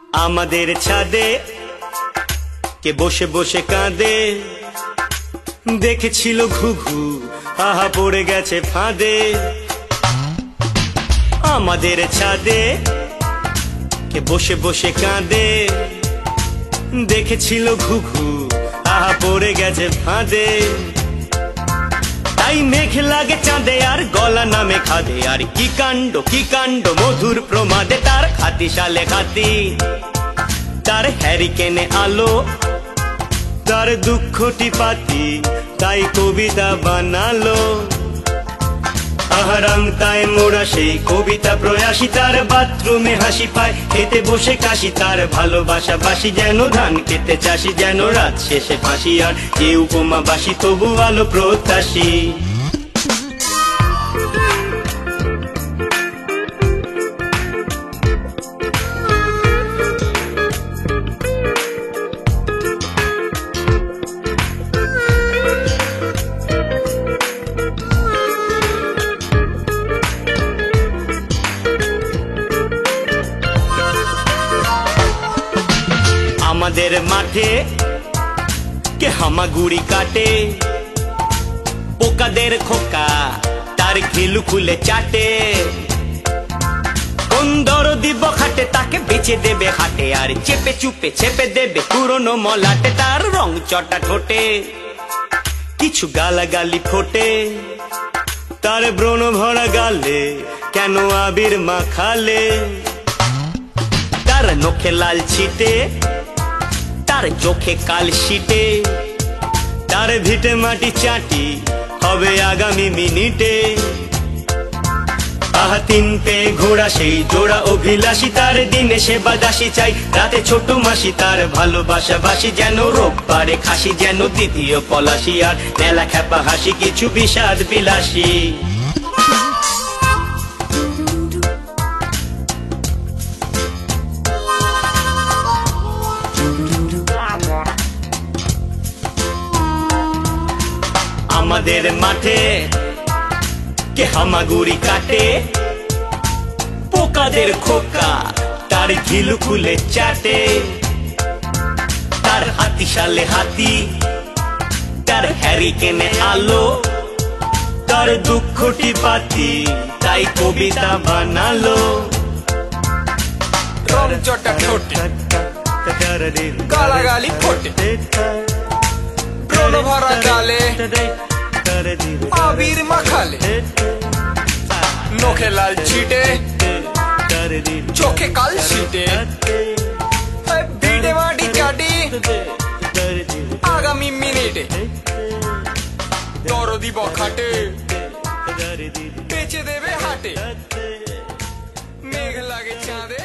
আমাদের ছাদে কে বসে বসে কাঁদে, দেখেছিল ঘুঘু আহা পড়ে গেছে ফাঁদে। আমাদের ছাদে কে বসে বসে কাঁদে, দেখেছিল ঘুঘু আহা পড়ে গেছে ফাঁদে। তাই মেঘ লাগে চাঁদে আর গলা নামে খাদে, আর কি কাণ্ড মধুর প্রমাদে। তার খাতি সালে খাতি, তার হ্যারিকেনে আলো, তার দুঃখটি পাতি, তাই কবিতা বানালো। আহারাম তাই মোরা সেই কবিতা প্রয়াসী, তার বাথরুমে হাসি পায় খেতে বসে কাশি। তার ভালোবাসা বাসি যেন ধান খেতে চাষি, যেন রাত শেষে ফাঁসি আর যে উপমা বাসি তবু আলো প্রত্যাশী। আমাদের মাঠে কে হামাগুড়ি কাটে, পোকাদের খোকা তার ঘিলু খুলে চাটে। কোন দরদি বখাটে তাকে বেচে দেবে হাটে, আর চেপে চুপে চেপে দেবে পুরনো মলাটে। তার রং চটা ঠোঁটে কিছু গালাগালি ফোটে, তার ব্রণ ভরা গালে কেন আবির মাখালে। তার নখে লাল ছিটে, তার চোখে কাল শিটে, তার ভিটে মাটি চাটি হবে আগামী মিনিটে। আহা তিন পেয়ে ঘোড়া সেই জোড়া অভিলাষী, তার দিনে সে বাদাসী চাই রাতে ছোট মাসি। তার ভালোবাসা বাসি যেন রোববারে খাসি, যেন দ্বিতীয় পলাশি আর মেলা খ্যাপা হাসি কিছু বিষাদ বিলাসী। আমাদের মাঠে কে হামাগুড়ি কাটে, পোকাদের খোকা তার ঘিলু খুলে চাটে। তার হাতি সালে হাতি, তার হ্যারিকেনে আলো, তার দুঃখটি পাতি, তাই কবিতা বানালো। রং চটা ঠোঁটে গালাগালি ফোটে, ব্রণ ভরা গালে আবির মাখালে। নখে লাল ছিটে, চোখে কাল ছিটে, ভিটে মাটি চাটি আগামী মিনিটে। দরদি বখাটে বেচে দেবে হাটে, মেঘ লাগে চাঁদে।